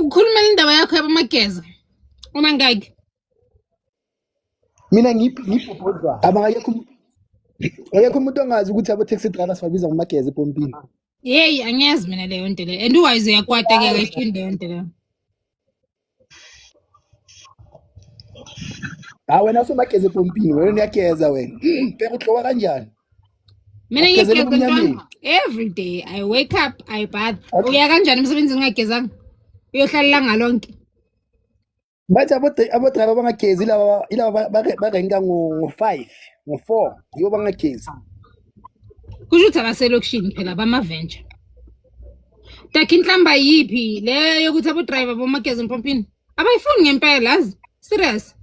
ukhuluma indaba yakho yabamageza uma ngake mina ngipopozwa akekho umuntu ongazi ukuthi abo taxi drivers babiza ngomageza epompini. Hey angiyazi mina leyo nto le and uwise yakwata ke kayifindi leyo nto le. Wena usomageza epompini wena uyageza wena phela uhlowa kanjani? Mina ngiyageza every day. I wake up, I bath. Uya kanjani emsebenzini ngagezanga? Uyohlala ngalonke. Bathi abo driver bangagezi ilaba barenka ngo5, ngo4 yibo bangagezi. Kusho ukuthi abaselokishini phela bama venture. Takhi inhlamba yipi le yokuthi abo driver bomageza empompini? Abayifuni ngempela azi. Serious.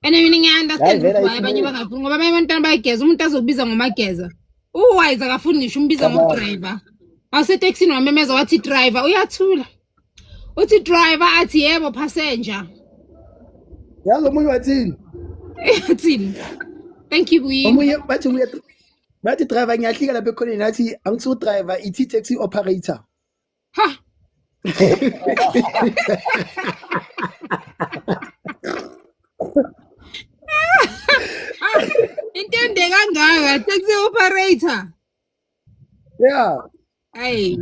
And mina ngiyaunderstand ukuthi abanye bangafuni ngoba abanye abantwana bayageza umuntu azokubiza ngomageza. Uwise akafuni ngisho umbiza ngodriver. Awusetaxini wamemeza wathi driver uyathula. Uthi driver athi yebo passenger. Yazi omunye wathini? Yathini. Thank you Queen. Omunye bathi driver ngiyahlika lapha ekhoneni nathi angisuku driver ithi taxi operator. Ha. Intende kangaka taxi operator. Yeah. Hey.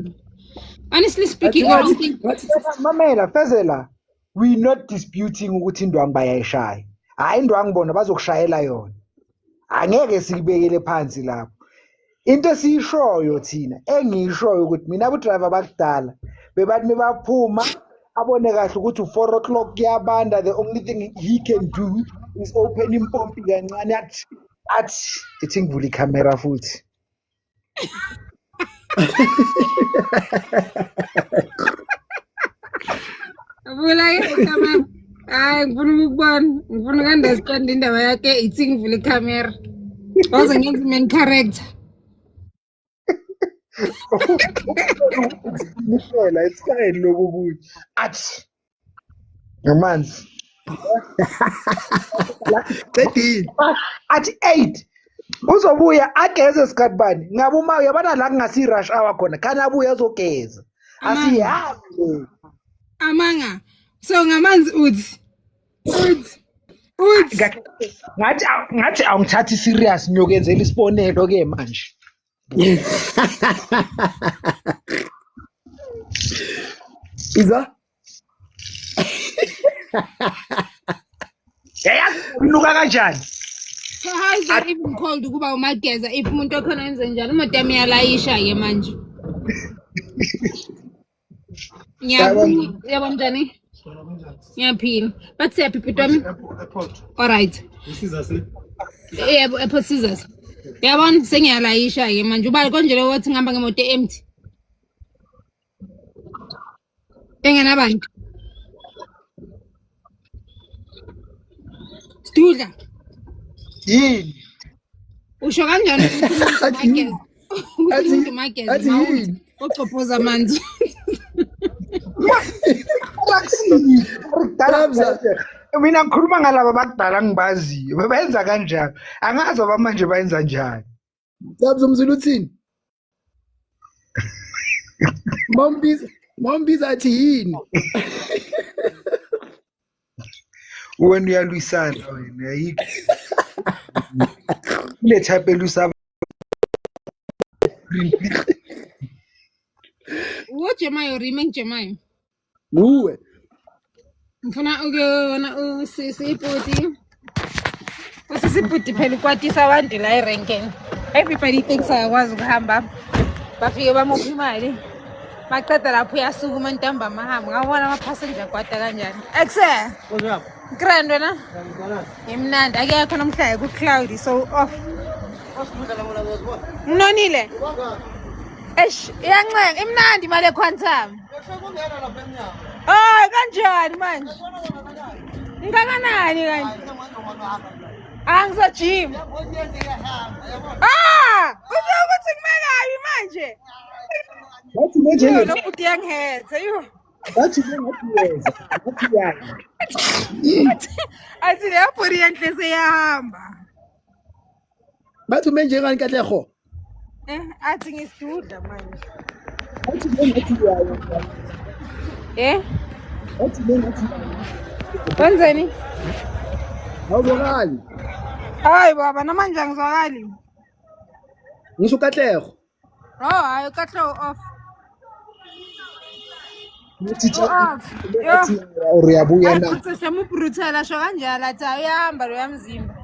Honestly speaking, I don't think Mamela Fezela, we not disputing ukuthi indwangu bayayishaya. Hayi indwangu bona bazokushayela yona. Angeke sikubekele phansi lapho. Into esiyishoyo thina engishoyo ukuthi mina abo driver bakudala bebathi mebaphuma abone kahle ukuthi u4 o'clock kuyabanda the only thing he can do is open impompi kancane athi ithi ngivula icamera futhi. Vula icamera. Hayi ngifuna ukubona, ngifuna ukunderstand indaba yakhe ithi ngivula icamera. Waze ngenza main character. Nishela it's lokubuya athi ngamanzi athi 8 uzobuya ageze isikhathi bani ngabe uma uyabona la kungasi rush hour khona kana abuya azogeza asihambe amanga so ngamanzi uthi ngathi awungithathi serious ngiyokenzela isibonelo ke manje. Iza Inuka kanjani? How is that even called ukuba umageza if umuntu okhona enze njalo imoto yami yalayisha ke manje. Yabona njani? Ngiyaphila. Bathi yaphi wami? All right. Yebo, Apple scissors. Yabona sengiyalayisha ke manje uba konje lo wathi ngihamba ngemoto empty. Engenabantu. Studla. Yini? Usho kanjani ukuthi mageza? Athi uqophoza amanzi. Taxi. Mina ngikhuluma ngalabo bakudala ngibaziyo. Bebenza kanjani? Angazi abamanje bayenza njani. Dabza umzulu uthini? Mombiza athi yini? Wena uyalwisana wena ayikho. Le type elusa. Jemayo remake Jemayo. Uwe. Ngifuna ukuyona usisipoti. Usisipoti phela ukwatisa abantu la erenkeni. Everybody thinks ayakwazi ukuhamba. Bafike bamupha imali. Maqeda lapho uyasukuma ntambama hamba. Ngabona ama passenger kwata kanjani. Exe. Grand wena? Imnandi akekho namhlanje ku cloudy so off. Nonile. Iyancenga imnandi imali equantum. Kanjani manje? Ngakanani kanti? Angizojim. Ukuthi kumekayi manje? Bathi manje ukuthi yangihethe yo. Bathi ngiyeza. Bathi yani. Athi le phori yanhle seyahamba. Bathi manje ngani kahlego? Athi ngisidudla manje. Bathi ngathi yayo. Bathi ngathi yayo. Wenzeni? Awubonani? Hayi baba namanje angizwakali. Ngisho kahlego. Hayi kahlego off. Uyabuya na. Sesemu brutal asho kanjalo athi ayahamba lo yamzimba.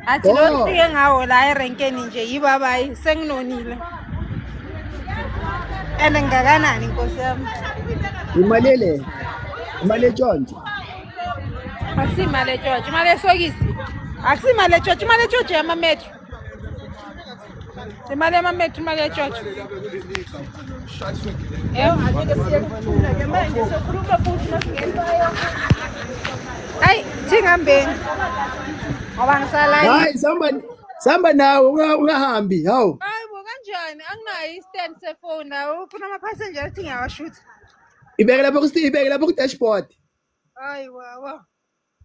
Athi lo ufike ngawo la erenkeni nje yibabayi senginonile. Ngakanani inkosi yami? Imali etshontshe. Akusimali etshontshe, imali esokisi. Akusimali etshontshe, imali etshontshe yamametro. Imali yamametro, imali etshontshe. Hayi, thingambeni. Ngoba ngisalayo. Hayi, samba nawe ungahambi, hawu. Hayi bo kanjani? Anginayo i-stand sefoni nawo. Ufuna ama-passenger athi ngiyawashuthi. Ibeke lapho ku dashboard. Hayi wawa.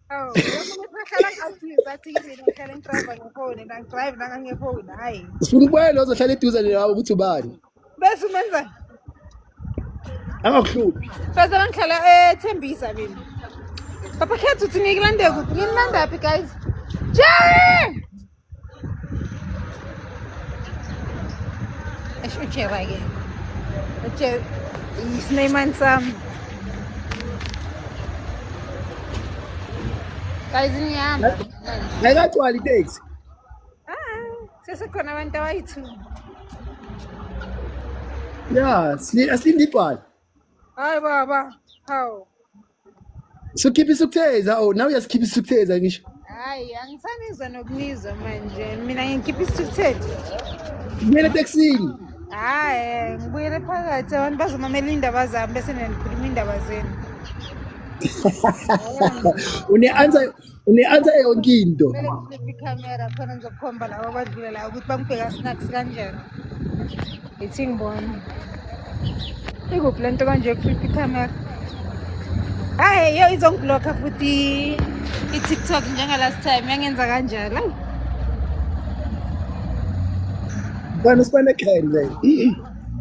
Hawu, ngihlala ngi-active athi kimi ngihlala ngidrive ngefoni, ngidrive ngangefoni. Hayi. Sifuna ukubona ozohlala eduze nawe ukuthi ubani. Bese umenzani? Angakuhluphi. Bese ngihlala eThembisa mina. Papa khethu uthi ngikulande kuphi? Nginilanda phi guys? Jerry! Jerry again. Jerry. Isnayman Sam. Guys ngiyahamba. Ngakagcwala itaxi. Sesikhona abantu abayi-2. Yeah, asilindi igcwala. Hayi baba. Hawu. Sukhipha isukutheza. Oh, now uyasikhipha isukutheza ngisho. Hayi, angisanizwa nokunizwa manje. Mina ngikhipha isukutheza. Ngiyela taxini. Hayi, ngibuyele phakathi abantu bazomamela indaba zami bese ngikhuluma indaba zenu. Une-answer yonke into. Kumele ngiflippe ikhamera khona ngizokhomba labo abadlula la ukuthi bangibheka snacks kanjani. Ithi ngibona. Ikuphi lento kanje ukuflippe ikhamera? Hayi, yo izongiblocka futhi i-TikTok njenga last time yangenza kanjalo. Hayi. Bana usibane grand then.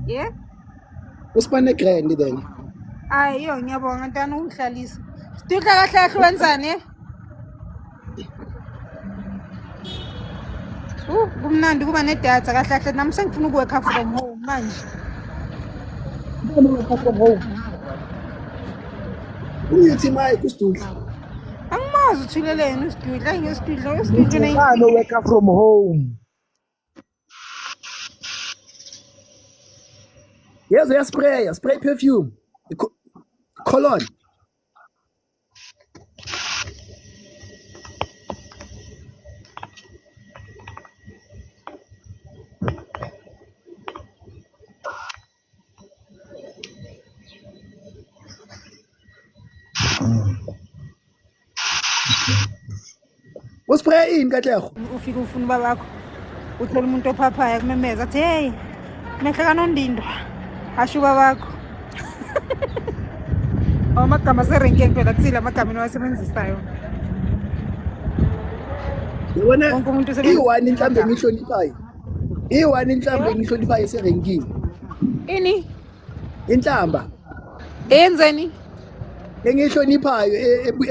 Yeah? Usibane grand then. Hayi, yo ngiyabonga ntana ungihlalisa. Sidudla kahle kahle wenzani? Kumnandi kuba nedatha kahle kahle nami sengifuna ukuwork from home manje. Work from home. Uyithi maye kusidudla. Angimazi uthuleleni usidudla ngesidudla No work from home. Yes, spray perfume. Cologne. Uspray in katlego. Ufika ufuna babakho. Uthola umuntu ophaphaya kumemeza athi hey, mehla kanondindo. Ashuba bakho. Amagama serenkeni phela kuthile amagama eniwasebenzisayo. Yabona i-one inhlambe engihloniphayo. I-one inhlambe engihloniphayo serenkini. Ini? Inhlamba. Enzeni? Engihloniphayo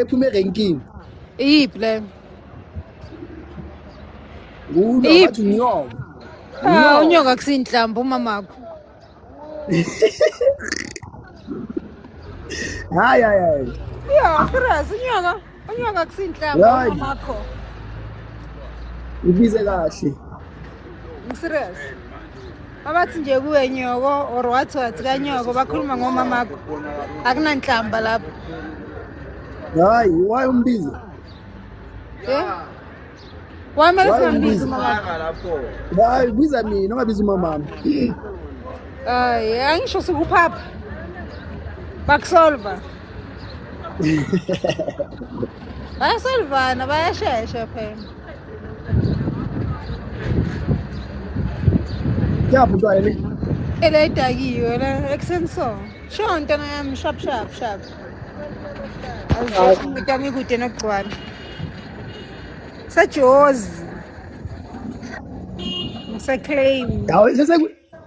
ephume ranking. Iyiphi le? Wathi unyoka. Unyoka kusinhlamba umamakho. Hayi. Yeah, serious unyoka kusinhlamba umamakho. Ubize kahle. Serious. Abathi nje kuwe nyoko or wathi kanyoko bakhuluma ngomamakho. Akunanhlamba lapho. Hayi, why umbize? Wamele singambizi umamakho. Hayi, biza mina, ungabizi umamami. Angisho sikuphapha. Bakusolva. Bayasolvana, bayashesha phela. Yaphi ntwana le? Ele idakiwe la exenso. Shonto nami sharp. Ngitami kude nokugcwala. Sajozi. Ngisaclaim. Hawu sese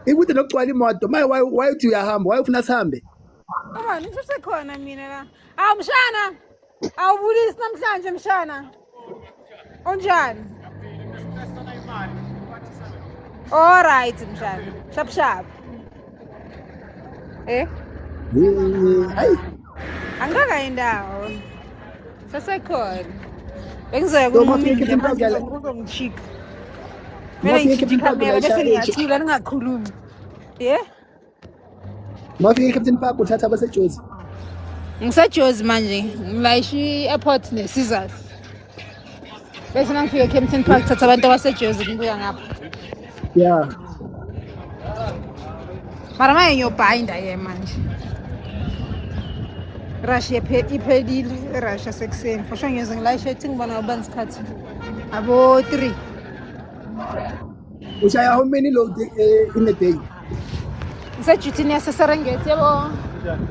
ikude nokugcwala imoto. Maye why uthi uyahamba? Why ufuna sihambe? Mama, ngisekhona mina la. Awu mshana. Awubulisi namhlanje mshana. Onjani? All right mshana. Sharp. Hayi. Angaka indawo. Sasekhona. Bengizoya kungumchika. Mina ngikhipha ikamera bese ngiyathula ningakhulumi. Mafika eCaptain Park uthatha abasejozi. Ngisejozi manje, ngilayisha i-airport ne-Scissors. Bese ngifika eCaptain Park thatha abantu abasejozi ngibuya ngapha. Yeah. Mara manje ngiyobhinda ke manje. Rush iphelile, rush yasekuseni. For sure ngiyoze ngilayisha ethi ngibona ubani isikhathi. Abo 3. Ushaya how many load in a day? Ngisejutini yaseSerengeti yabo.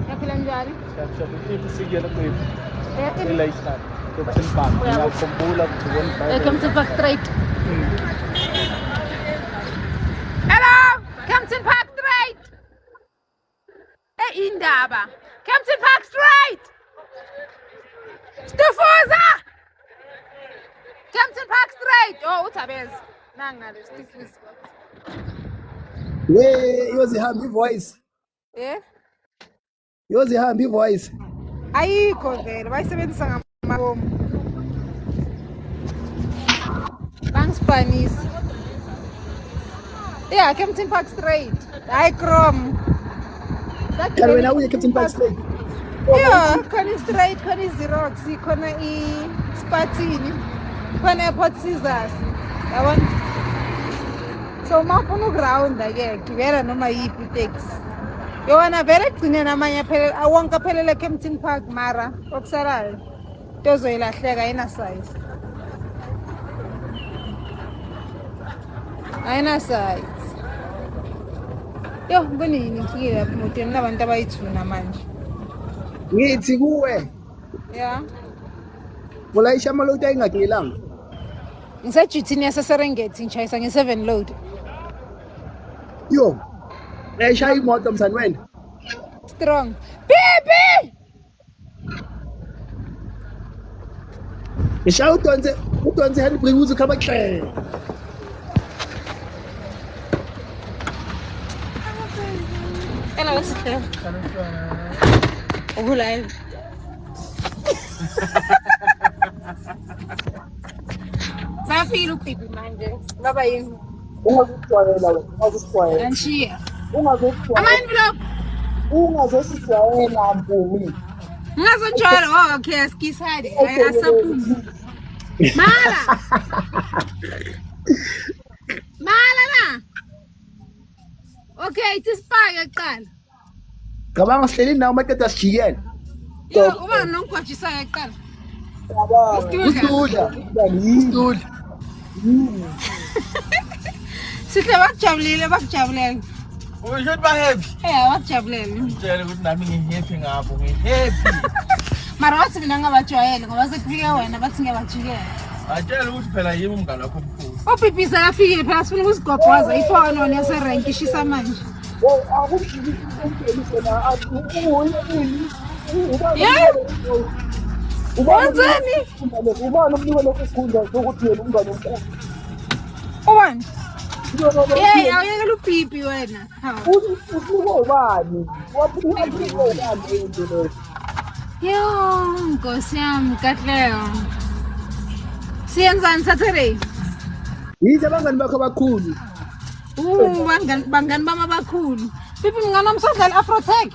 Yaphila njani? Captain Park straight. Hello, Captain Park straight. Indaba. Captain Park straight. Stufuza. Captain Park straight. Oh, uThabeza. Nanga le Stufuza. Yozihamba ivoice. Yozihamba ivoice. Ayikho vele bayisebenzisa ngamabomu. Bangispanisa. Yeah, Captain Park straight. Hayi Chrome. Kanti wena uye Captain Park straight. Yeah, khona straight, khona Xerox, khona iSpatini, khona airport Scissors. Yabona? So mafuna uground ke gibela noma yipi taxi. Yona vele gcine namanye phela awonke phelele Captain Park mara okusalayo. Tozoyilahleka ayina size. Ayina size. Yo, ngibonini ngikile lapha emotweni nabantu abayithuna manje. Ngithi kuwe. Yeah. Ulayisha amaload ayingagelanga. Ngisejutini yaseSerengeti ngishayisa nge7 load. Yo. Layisha imoto msani wena. Strong. Baby! Isha udonze handbrake uze khaba hle. Hello, sister. Ukulala. Bafika uPipi manje. Baba yini? Ungazixwayela wena. Anshiya. Ungazixwayela. Ama-envelope. Ungazosijwayela Mpumi. Ngazojwayela okay asikisade asaphumi. Mala na. Okay, isipake kuqala. Cabanga sihleli nawo matata sijikela. Yo, uba nongigwajisayo kuqala. Usudla. Sihle bakujabulele. Usho ba happy. Wakujabulele. Ngitshela ukuthi nami ngihappy ngabo, ngihappy. Mara wathi mina ngabajwayele ngoba sekufike wena bathi ngiyabajikela. Atshela ukuthi phela yimi umngane wakho omkhulu. UPipisa yafikile phela sifuna ukusigogwaza ifoni yaserank ishisa manje. Wenzeni? Ubani umnike leso sikhundla sokuthi yena umngane omkhulu. Ubani? Hey, awuyekela uBibi wena. Usinikwe ubani? Waphuma ubani into leyo? Yo, Nkosi yami Katlego. Siyenzani Saturday? Yize abangani bakho abakhulu. Bangani bami abakhulu. Bibi ngingana umsadlali Afrotech.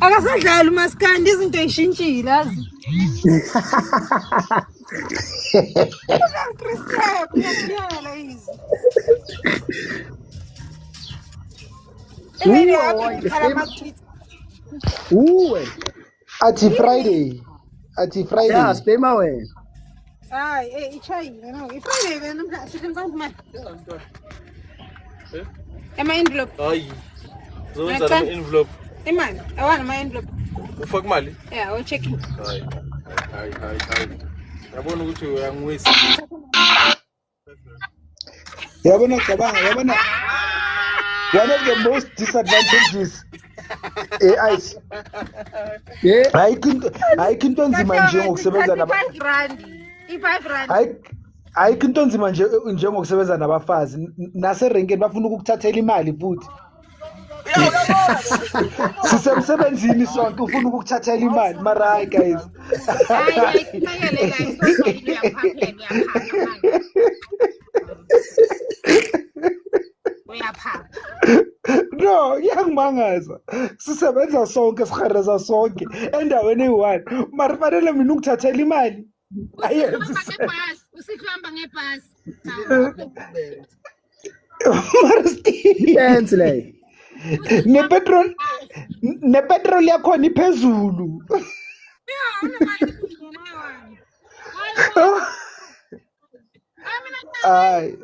Akasadlali uMaskandi izinto eyishintshile azi. Uwe. Athi Friday. Yeah, spema wena. Hayi, ichayile no. iFriday wena mhla sikhonza imali. Ema envelope. Hayi. Zowenza envelope. Imali, awana ma envelope. Ufaka imali? Yeah, I'll check it. Hayi. Yabona ukuthi uyangiwisa. Yabona one of the most disadvantages ice. Yeah. Ayikho into enzima nje ngokusebenza naba. I5 Ayikho into enzima nje ngokusebenza nabafazi. Naserenkeni bafuna ukukuthathela imali futhi. Sisemsebenzini sonke ufuna ukukuthathela imali mara hayi guys. No, yangimangaza. Sisebenza sonke sihareza sonke endaweni eyi-1 mara fanele mina ukuthathela imali. Ayenzi. Usikhamba ngebhasi. Mara Dance le. nepetrol yakhona iphezulu. Hayi.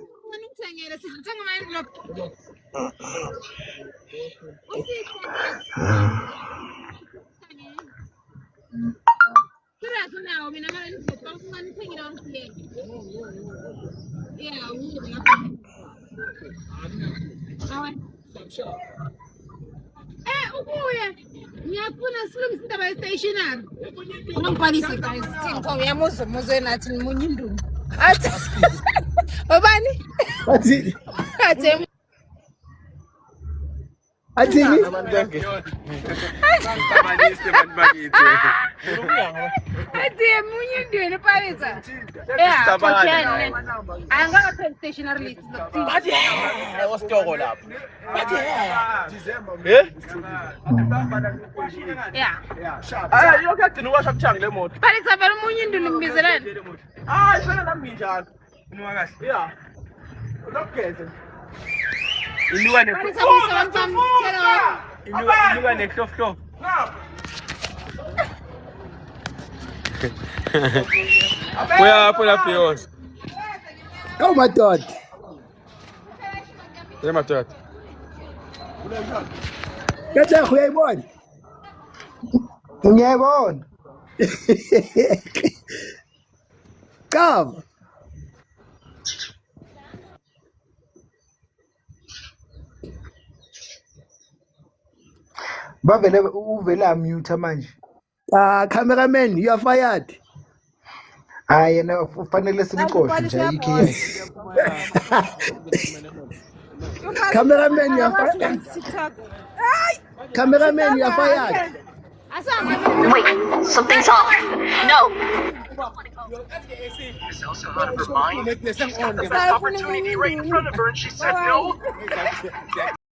Ubuye. Ngiyafuna silungise indaba ye-stationary. Ungibhalise guys. Thixo uyamuzwe nathi nimunye indumi. Athi. Obani? Athi. Athini? Abantu bange. Samaniste abantu bakithi. Athi emunye indweni phalisa. Yeah, okay. Angaka stationary list. Bathi ositoko lapho. Bathi Yeah. Hayi yokade niwasha kuthanga le moto. Phalisa vele umunye indweni ngibizelene. Hayi shona nami njalo. Unuka kahle. Yeah. Ulokugeza. Inuka ne. Inuka ne hlof. Uyapho lapho yos. Oh my God. Madoda. Katlego uyayibona? Ngiyabona. Come. Uvele amute manje. Cameraman, you are fired. Hayi yena ufanele simxoshe nje ayikho yena. Cameraman, you are fired. Cameraman, you are fired. Wait, something's off. No. It's also out of her mind. She's got the best opportunity right in front of her, and she said no.